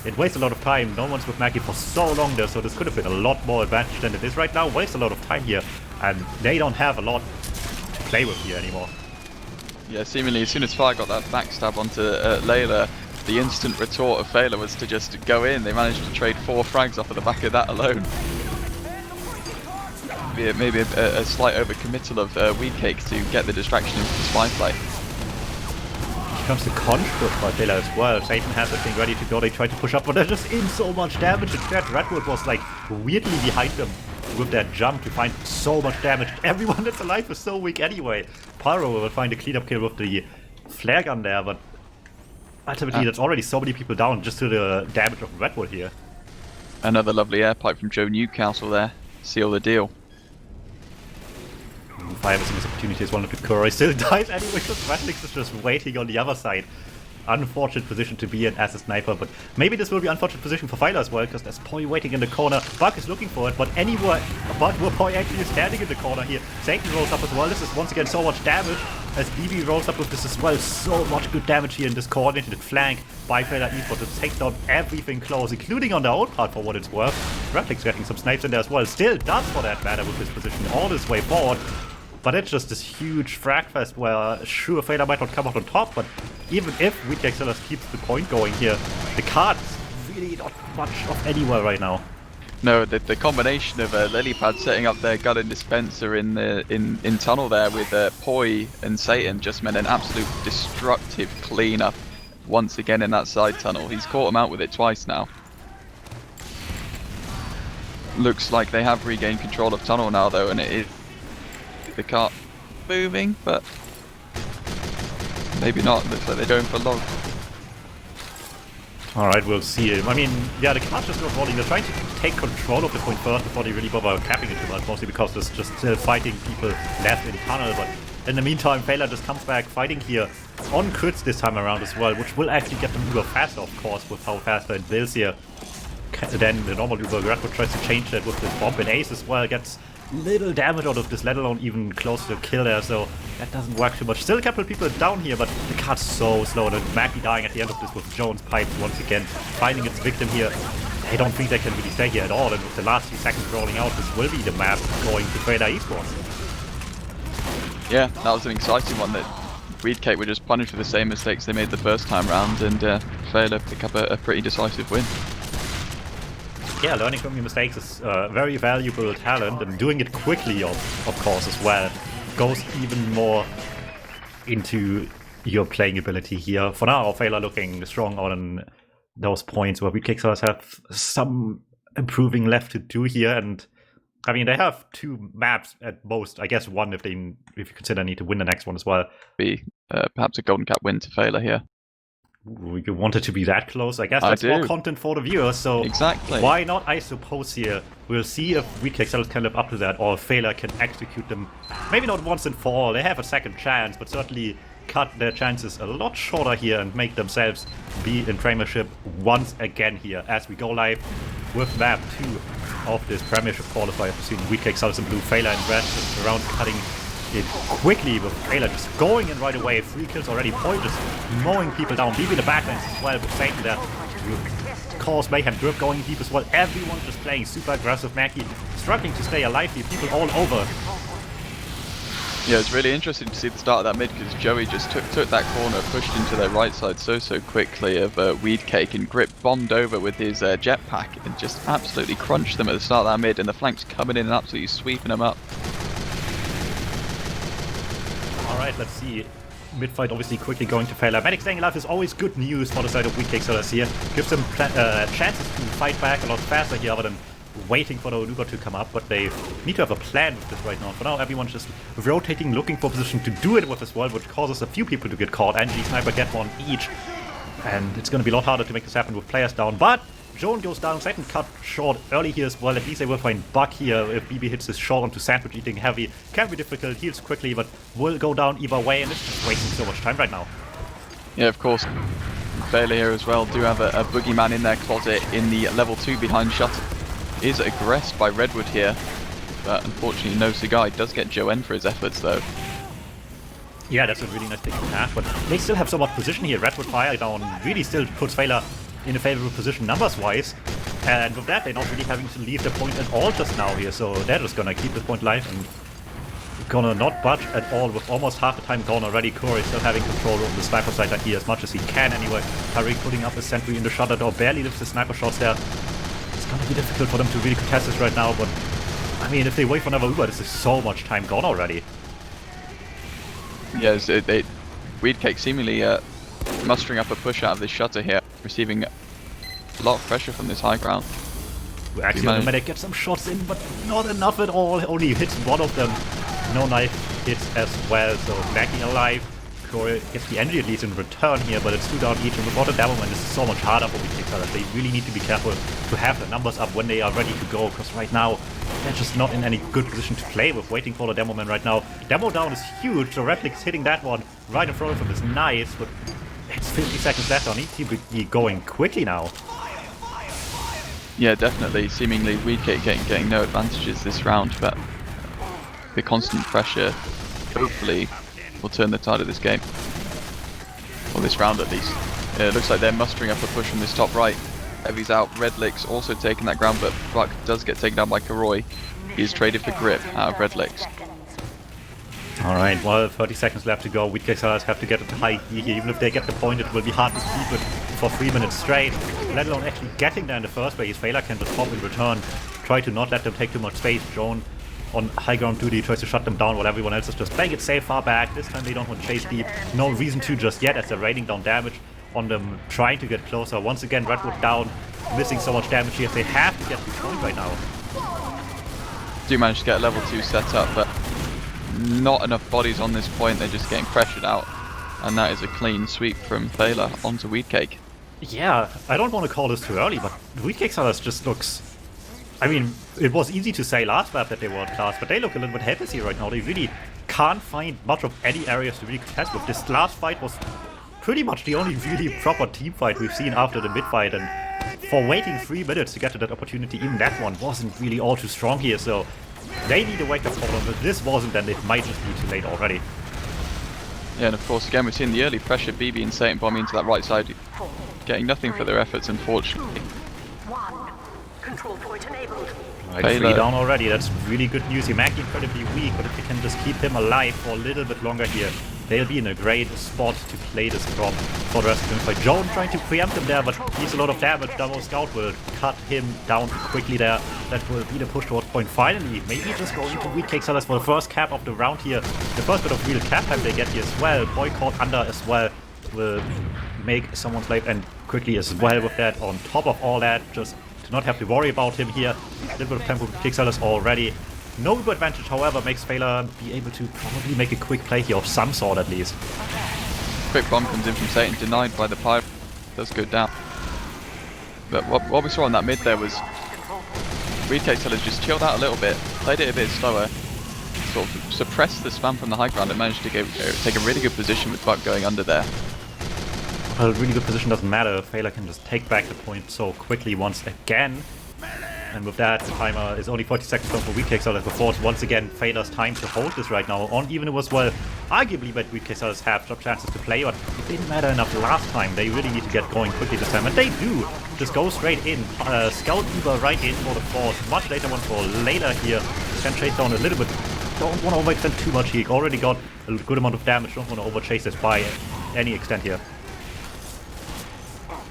it wastes a lot of time. No one's with Mackie for so long there, so this could have been a lot more advantage than it is right now. Wastes a lot of time here, and they don't have a lot to play with here anymore. Yeah, seemingly as soon as Fire got that backstab onto Layla, the instant retort of Feila was to just go in. They managed to trade 4 frags off of the back of that alone. Maybe a slight overcommittal of Wiethoofd to get the distraction into the spy play. Here comes the construct by Feila as well. Satan has the thing ready to go. They try to push up, but they're just in so much damage. Instead, Redwood was like weirdly behind them with that jump to find so much damage. Everyone that's alive is so weak anyway. Pyro will find a clean up kill with the flare gun there, but ultimately, that's already so many people down just to the damage of Redwood here. Another lovely air pipe from Joe Newcastle there. Seal the deal. Fire missing his opportunity as well to Kuro. He still dies anyway because Redlix is just waiting on the other side. Unfortunate position to be in as a sniper, but maybe this will be an unfortunate position for Feila as well, because there's Poi waiting in the corner. Buck is looking for it, but anywhere but where Poi actually is standing in the corner here. Satan rolls up as well. This is once again so much damage as BB rolls up with this as well. So much good damage here in this coordinated flank by Feila eSports to take down everything close, including on their own part for what it's worth. Redlix getting some snipes in there as well. Still does for that matter with his position all this way forward. But it's just this huge frag fest where, sure, Feila might not come out on top, but even if Wiethoofd keeps the point going here, the card's really not much of anywhere right now. No, the combination of Lilypad setting up their gun and dispenser in tunnel there with Poi and Satan just meant an absolute destructive cleanup once again in that side tunnel. He's caught him out with it twice now. Looks like they have regained control of tunnel now though, and it is the cart moving, but maybe not. Looks like they're going for long. Alright, we'll see. I mean, yeah, the cart's just not rolling. They're trying to take control of the point first before they really bother capping it too much, mostly because there's just still fighting people left in tunnel, but in the meantime, Feila just comes back fighting here on crits this time around as well, which will actually get them Uber faster, of course, with how fast it builds here. Then the normal Uber Redwood tries to change that with this bomb and Ace as well, gets little damage out of this, let alone even close to a kill there, so that doesn't work too much. Still a couple of people down here, but the card's so slow, and Mackie dying at the end of this with Jones pipes once again, finding its victim here. I don't think they can really stay here at all, and with the last few seconds rolling out, this will be the map going to Feila eSports. Yeah, that was an exciting one that Wiethoofd were just punished for the same mistakes they made the first time round, and Feila pick up a pretty decisive win. Yeah, learning from your mistakes is very valuable talent, and doing it quickly, of course, as well, goes even more into your playing ability here. For now, Feila looking strong on those points where Wiethoofd have some improving left to do here, and I mean, they have 2 maps at most. I guess 1 if you consider need to win the next one as well. Be perhaps a golden cap win to Feila here. Ooh, you want it to be that close? I guess that's more content for the viewers, so exactly. Why not, I suppose, here. We'll see if Wiethoofd can live up to that, or if Feila can execute them. Maybe not once and for all, they have a second chance, but certainly cut their chances a lot shorter here and make themselves be in Premiership once again here, as we go live with map 2 of this Premiership qualifier between Wiethoofd in blue, Feila in red, just around cutting it quickly with Feila just going in right away. 3 kills already. Poi just mowing people down. Deep in the backlines as well with Satan there. Cause mayhem. Drip going deep as well. Everyone just playing super aggressive. Mackie struggling to stay alive here. People all over. Yeah, it's really interesting to see the start of that mid because Joey just took that corner, pushed into their right side so quickly of Wiethoofd, and Grip bombed over with his jetpack and just absolutely crunched them at the start of that mid, and the flanks coming in and absolutely sweeping them up. Alright, let's see. Mid-fight obviously quickly going to Feila. Medic staying alive is always good news for the side of Wiethoofd here. Gives them chances to fight back a lot faster here, other than waiting for the Uber to come up, but they need to have a plan with this right now. For now, everyone's just rotating, looking for position to do it with as well, which causes a few people to get caught. NG Sniper get one each, and it's going to be a lot harder to make this happen with players down. But Joan goes down, second cut short early here as well. At least they will find Buck here if BB hits his shot onto Sandwich eating heavy. Can be difficult, heals quickly, but will go down either way, and it's just wasting so much time right now. Yeah, of course. Feila here as well do have a boogeyman in their closet in the level 2 behind Shutter. Is aggressed by Redwood here, but unfortunately no cigar. He does get Joen for his efforts though. Yeah, that's a really nice pick to have, but they still have so much position here. Redwood fire down really still puts Feila in a favorable position numbers-wise, and with that they're not really having to leave the point at all just now here, so they're just gonna keep this point live and gonna not budge at all with almost half the time gone already. Corey still having control over the sniper side here as much as he can anyway. Harry putting up a sentry in the shutter door, barely lifts the sniper shots there. It's gonna be difficult for them to really contest this right now, but I mean, if they wait for another Uber, this is so much time gone already. Yes, Wiethoofd seemingly mustering up a push out of this shutter here, receiving a lot of pressure from this high ground. Actually, the medic gets some shots in, but not enough at all. Only hits one of them. No knife hits as well, so Mackie alive. Corey gets the energy at least in return here, but it's 2 down each, and without a Devilman, this is so much harder for Wiethoofd. They really need to be careful to have the numbers up when they are ready to go, because right now they're just not in any good position to play with, waiting for the Demoman right now. Demo down is huge, so Replic's hitting that one right in front of him is nice, but it's 50 seconds left on. He needs to be going quickly now. Yeah, definitely. Seemingly Wiethoofd getting no advantages this round, but the constant pressure hopefully will turn the tide of this game. Or this round at least. It looks like they're mustering up a push from this top right. Heavy's out, Redlick's also taking that ground, but Buck does get taken down by Karoi. He is traded for grip out of Redlick's. Alright, well, 30 seconds left to go. Wiethoofd have to get it to high gear here. Even if they get the point, it will be hard to keep it for 3 minutes straight, let alone actually getting there in the first place. Feila can just pop in return, try to not let them take too much space. Joan on high ground duty tries to shut them down while everyone else is just playing it safe far back. This time they don't want to chase deep. No reason to just yet as they're raining down damage on them, trying to get closer. Once again, Redwood down, missing so much damage here. They have to get the point right now. Do manage to get a level 2 set up, but not enough bodies on this point. They're just getting pressured out, and that is a clean sweep from Feila onto Wiethoofd. Yeah, I don't want to call this too early, but Wiethoofd just looks... I mean, it was easy to say last map that they were class, but they look a little bit helpless here right now. They really can't find much of any areas to really contest with. This last fight was pretty much the only really proper team fight we've seen after the mid fight, and for waiting 3 minutes to get to that opportunity, even that one wasn't really all too strong here, so they need a wake-up call, and if this wasn't, then it might just be too late already. Yeah, and of course, again, we've seen the early pressure BB and Satan bombing into that right side, getting nothing for their efforts, unfortunately. Control point enabled. Right, 3 down already, that's really good news here. Mackie incredibly weak, but if they can just keep him alive for a little bit longer here, they'll be in a great spot to play this prop for the rest of the fight. Joan trying to preempt him there, but he's a lot of damage. Double Scout will cut him down quickly there. That will be the push towards point finally. Maybe just going to Wiethoofd for the first cap of the round here. The first bit of real cap time they get here as well. Boy caught under as well will make someone's life end quickly as well with that. On top of all that, just to not have to worry about him here. A little bit of tempo with Kicksellers already. No Uber advantage, however, makes Feila be able to probably make a quick play here of some sort at least. Quick bomb comes in from Satan, denied by the pipe. Does go down. But what we saw on that mid there was Wiethoofd just chilled out a little bit, played it a bit slower, sort of suppressed the spam from the high ground and managed to take a really good position with Buck going under there. Well, really good position doesn't matter. Feila can just take back the point so quickly once again. And with that, the timer is only 40 seconds left for Wiethoofd before it's once again Feila's time to hold this right now. On even it was, well, arguably that Wiethoofd have top chances to play, but it didn't matter enough last time. They really need to get going quickly this time, and they do. Just go straight in. Scout Uber right in for the force. Much later one for Layla here. Can chase down a little bit. Don't want to overextend too much. He already got a good amount of damage. Don't want to overchase this by any extent here.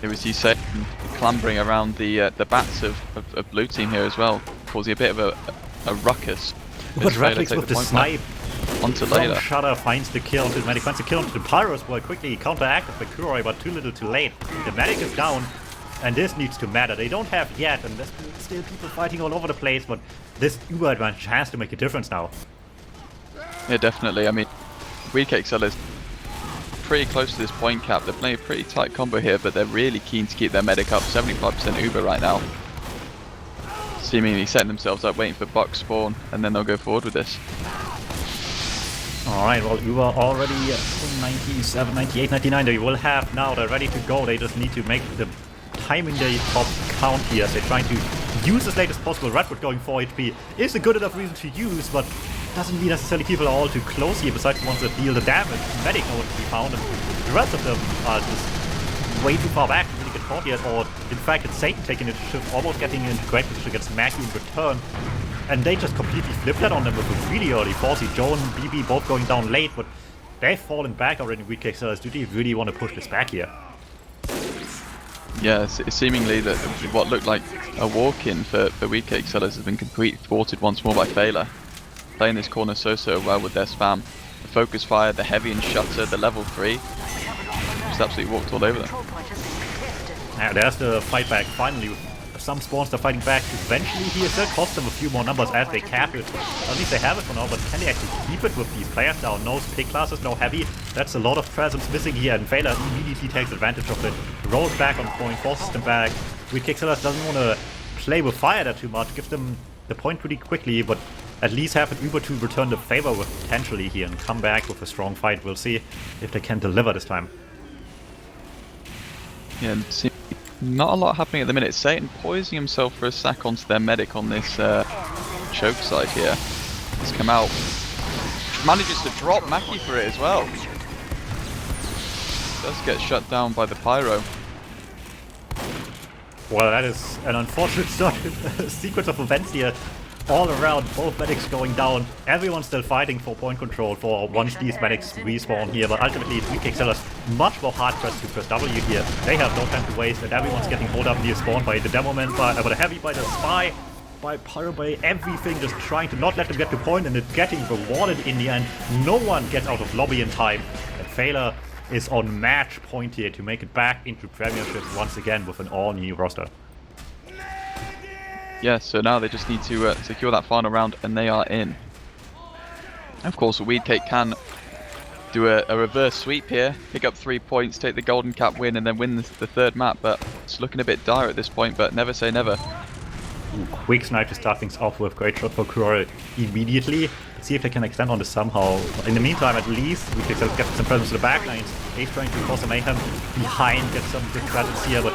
It was Satan clambering around the bats of blue team here as well, causing a bit of a ruckus. But Redlick's with the snipe onto Layla. Shutter finds the kill onto the medic, finds the kill onto the Pyros boy quickly counteracted by Kuroi, but too little too late. The medic is down. And this needs to matter. They don't have yet, and there's still people fighting all over the place, but this Uber advantage has to make a difference now. Yeah, definitely. I mean, WCS is pretty close to this point cap. They're playing a pretty tight combo here, but they're really keen to keep their medic up. 75% Uber right now. Seemingly setting themselves up, waiting for Buck spawn, and then they'll go forward with this. Alright, well, Uber already 97, 98, 99. They will have now. They're ready to go. They just need to make the time in the top count here. They're trying to use as late as possible. Redwood going 4 HP is a good enough reason to use, but doesn't mean necessarily people are all too close here, besides the ones that deal the damage. Medic nowhere to be found, and the rest of them are just way too far back to really get caught yet. Or in fact, it's Satan taking initiative, almost getting into great position against Maggie in return. And they just completely flipped that on them with a really early Forsey. Joe and BB both going down late, but they've fallen back already in WCS. Do they really want to push this back here? Yeah, seemingly that what looked like a walk-in for WCS has been completely thwarted once more by Feila. Playing this corner so well with their spam. The focus fire, the heavy and shutter, the level 3. Just absolutely walked all over them. Yeah, there's the fight back finally. Some spawns are fighting back eventually here. Still cost them a few more numbers as they cap it. At least they have it for now, but can they actually keep it with these players down? No pick classes, no heavy. That's a lot of presence missing here, and Feila immediately takes advantage of it. Rolls back on point, forces them back. WCS doesn't want to play with fire that too much, gives them the point pretty quickly, but at least have an Uber to return the favor with potentially here and come back with a strong fight. We'll see if they can deliver this time. Yeah, not a lot happening at the minute. Satan poising himself for a sack onto their medic on this choke side here. He's come out. Manages to drop Mackie for it as well. Does get shut down by the pyro. Well, that is an unfortunate sequence of events here. All around, both medics going down. Everyone's still fighting for point control for once these medics respawn here, but ultimately WCS much more hard pressed to press W here. They have no time to waste, and everyone's getting hold up near spawn by the DuMmTm, by the heavy, by the spy, by pyro, by everything, just trying to not let them get to point, and it's getting rewarded in the end. No one gets out of lobby in time, and Feila is on match point here to make it back into Premiership once again with an all-new roster. Yeah, so now they just need to secure that final round, and they are in. Of course, Wiethoofd can do a reverse sweep here, pick up 3 points, take the golden cap win, and then win the third map, but it's looking a bit dire at this point, but never say never. Ooh, quick snipe to start things off with. Great shot for Kuroi immediately. Let's see if they can extend on this somehow. In the meantime, at least, we can get some presence to the back lanes. Ace trying to cause some mayhem behind, get some good presence here, but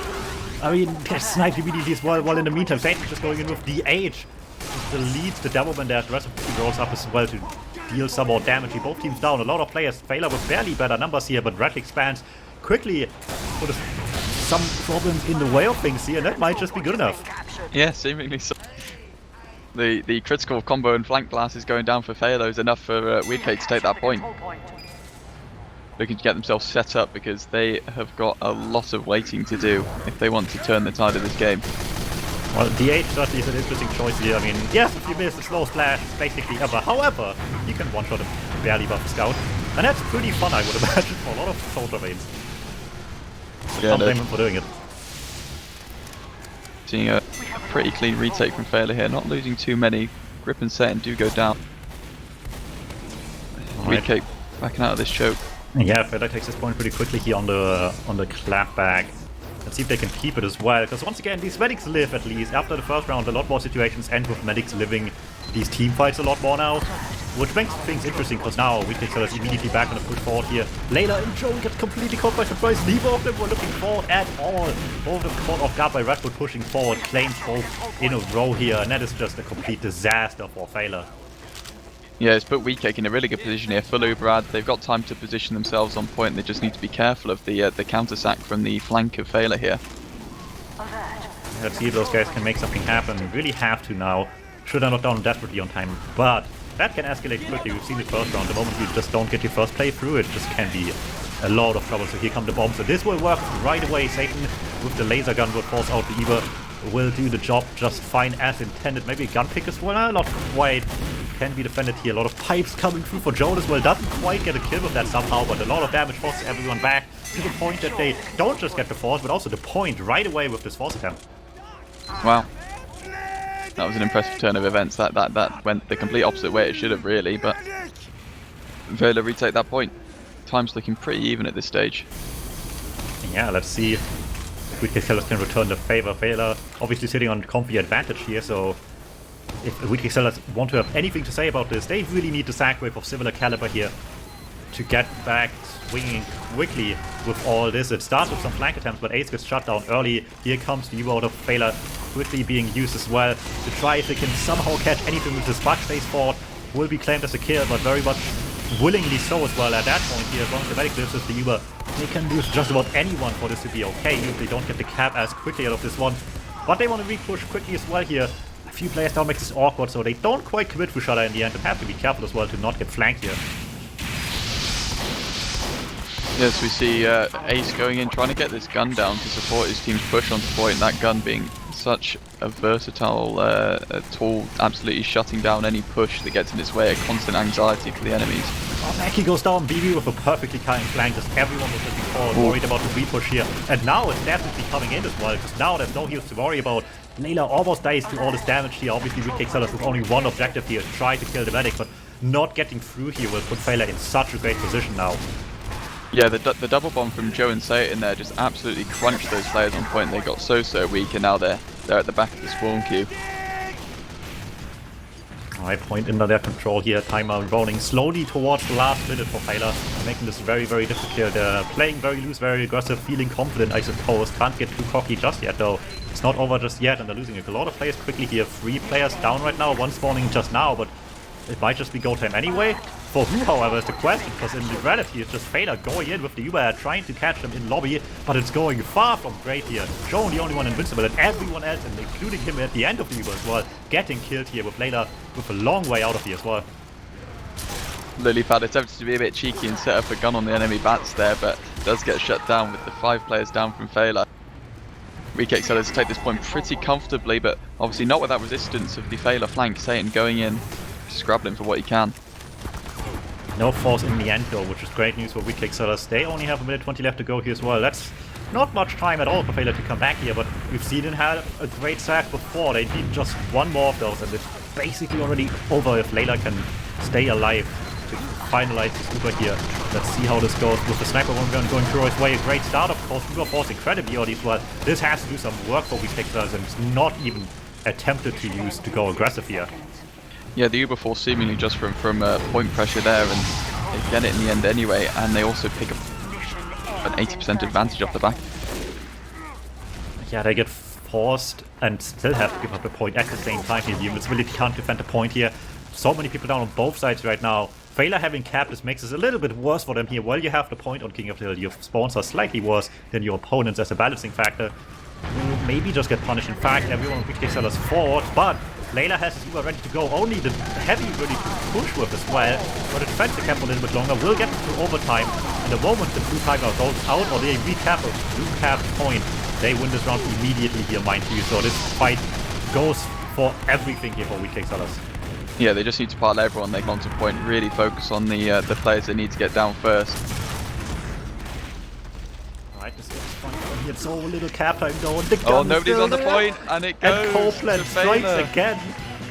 I mean, get sniped immediately as well. While in the meantime, Satan just going in with DH. Just leads the DuMmTm there. The rest of the team rolls up as well to deal some more damage. Both teams down. A lot of players. Feila with barely better numbers here, but Red expands quickly. Put some problems in the way of things here, and that might just be good enough. Yeah, seemingly so. The critical combo and flank blast is going down for Feila is enough for Wiethoofd to take that point. Looking to get themselves set up because they have got a lot of waiting to do if they want to turn the tide of this game. Well, DH certainly is an interesting choice here. I mean, yes, if you miss the slow splash, basically ever. However, you can one-shot a barely buff scout, and that's pretty fun, I would imagine, for a lot of soldier mains. Yeah, Compliment for doing it. Seeing a pretty clean retake from Feila here, not losing too many. Grip and set and do go down. Right. Wiethoofd backing out of this choke. Yeah, Feila takes this point pretty quickly here on the clapback. Let's see if they can keep it as well, because once again, these medics live at least. After the first round, a lot more situations end with medics living these team fights a lot more now, which makes things interesting, because now Wiethoofd is immediately back on the push forward here. Layla and Joe get completely caught by surprise. Neither of them were looking forward at all. Both of them caught off guard by Redwood pushing forward, claims both in a row here, and that is just a complete disaster for Feila. Yeah, it's put Wiethoofd in a really good position here. Full Uberad, they've got time to position themselves on point. They just need to be careful of the counter sack from the flank of Feila here. Let's see if those guys can make something happen. Really have to now. Should have knocked down desperately on time, but that can escalate quickly. We've seen it first round. The moment you just don't get your first play through, it just can be a lot of trouble. So here come the bombs. So this will work right away. Satan with the laser gun will force out the Eva. Will do the job just fine as intended. Maybe a gun pick as well. Not quite. can be defended here. A lot of pipes coming through for Joan as well. Doesn't quite get a kill with that somehow, but a lot of damage forces everyone back to the point that they don't just get the force, but also the point right away with this force attempt. Wow. That was an impressive turn of events. That went the complete opposite way it should have, really, but Feila retake that point. Time's looking pretty even at this stage. Yeah, let's see if Wiethoofd can return the favor. Feila obviously sitting on comfy advantage here, so if Wiethoofd want to have anything to say about this, they really need the sack wave of similar caliber here to get back swinging quickly with all this. It starts with some flank attempts, but Ace gets shut down early. Here comes the U out of Feila quickly being used as well to try if they can somehow catch anything with this bug space fort. Will be claimed as a kill, but very much willingly so as well at that point here. As long as the medic lives with the Uber, they can use just about anyone for this to be okay if they don't get the cap as quickly out of this one. But they want to re-push quickly as well here. A few players down makes this awkward, so they don't quite commit to each other in the end and have to be careful as well to not get flanked here. Yes, we see Ace going in, trying to get this gun down to support his team's push onto point. That gun being such a versatile tool, absolutely shutting down any push that gets in its way, a constant anxiety for the enemies. Oh, Mackie goes down, BB with a perfectly timed flank, as everyone was looking forward, worried about the re-push here. And now it's definitely coming in as well, because now there's no heals to worry about. Layla almost dies to all this damage here. Obviously, Wiethoofd with only one objective here to try to kill the medic, but not getting through here will put Feila in such a great position now. Yeah, the double bomb from Joe and Say in there just absolutely crunched those players on point. They got so weak, and now they're at the back of the spawn queue. Alright, point under their control here. Timer rolling slowly towards the last minute for Feila, making this very difficult. Playing very loose, very aggressive, feeling confident, I suppose. Can't get too cocky just yet though. It's not over just yet, and they're losing a lot of players quickly here. 3 players down right now, 1 spawning just now, but it might just be go time anyway. For who, however, is the question, because in reality it's just Feila going in with the Uber, trying to catch them in lobby, but it's going far from great here. Joan the only one invincible, and everyone else, and including him at the end of the Uber as well, getting killed here with Layla with a long way out of here as well. Lilypad attempted to be a bit cheeky and set up a gun on the enemy bats there, but does get shut down with the 5 players down from Feila. Wiethoofd sellers take this point pretty comfortably, but obviously not with that resistance of the Feila flank. Satan going in, scrabbling for what he can. No force in the end though, which is great news for Wiethoofd sellers. They only have 1:20 left to go here as well. That's not much time at all for Feila to come back here, but we've seen him have a great sack before. They need just one more of those, and it's basically already over if Layla can stay alive to finalize this Uber here. Let's see how this goes with the sniper one gun going through his way. A great start, of course. Uber force incredibly early as well. This has to do some work for Wiethoofd sellers, and it's not even attempted to use to go aggressive here. Yeah, the Uber force seemingly just from point pressure there, and they get it in the end anyway, and they also pick up an 80% advantage off the back. Yeah, they get forced and still have to give up the point at the same time here. The invincibility can't defend the point here. So many people down on both sides right now. Feila having capped this makes this a little bit worse for them here. Well, you have the point on King of the Hill. Your spawns are slightly worse than your opponents as a balancing factor. Maybe just get punished. In fact, everyone on Wiethoofd sellers forward, but Layla has his Uber ready to go. Only the heavy ready to push with as well. But it defends the cap a little bit longer. Will get to overtime. And the moment the blue timer goes out or they recap a blue cap point, they win this round immediately here, mind you. So this fight goes for everything here for Wiethoofd sellers. Yeah, they just need to partner everyone. They want to point, really focus on the players they need to get down first. Alright, this is fun. It's so little cap time though. Oh, nobody's on the point, and it goes. And Copeland to strikes Feila again.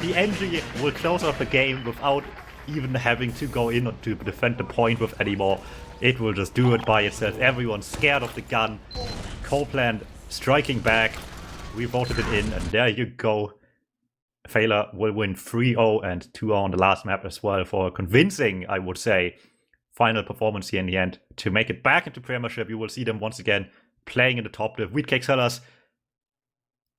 The NG will close out the game without even having to go in to defend the point with anymore. It will just do it by itself. Everyone's scared of the gun. Copeland striking back. We voted it in, and there you go. Feila will win 3-0 and 2-0 on the last map as well for a convincing, I would say, final performance here in the end. To make it back into Premiership, you will see them once again playing in the top div. Wiethoofd sellers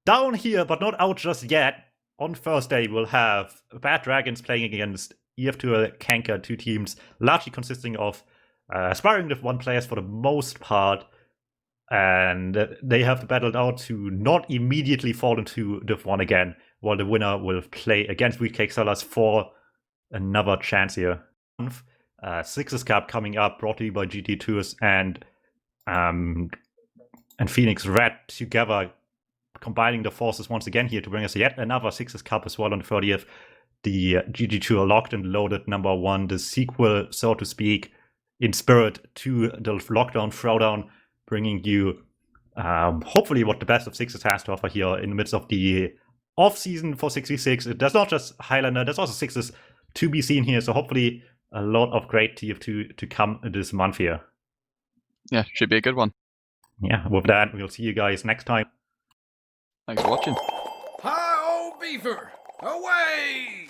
down here, but not out just yet. On Thursday, we'll have Bad Dragons playing against EF2L Kanker, 2 teams, largely consisting of aspiring Div 1 players for the most part. And they have battled out to not immediately fall into Div 1 again, while the winner will play against Wiethoofd sellers for another chance here. Sixes Cup coming up, brought to you by GT2s and Phoenix Red together, combining the forces once again here to bring us yet another Sixes Cup as well on the 30th. the GG2 locked and loaded #1, the sequel, so to speak, in spirit to the Lockdown Throwdown, bringing you hopefully what the best of sixes has to offer here in the midst of the off-season for 66. There's not just Highlander, there's also sixes to be seen here, so hopefully a lot of great TF2 to come this month here. Yeah, should be a good one. Yeah, with that, we'll see you guys next time. Thanks for watching. Hi-oh, Beaver! Away!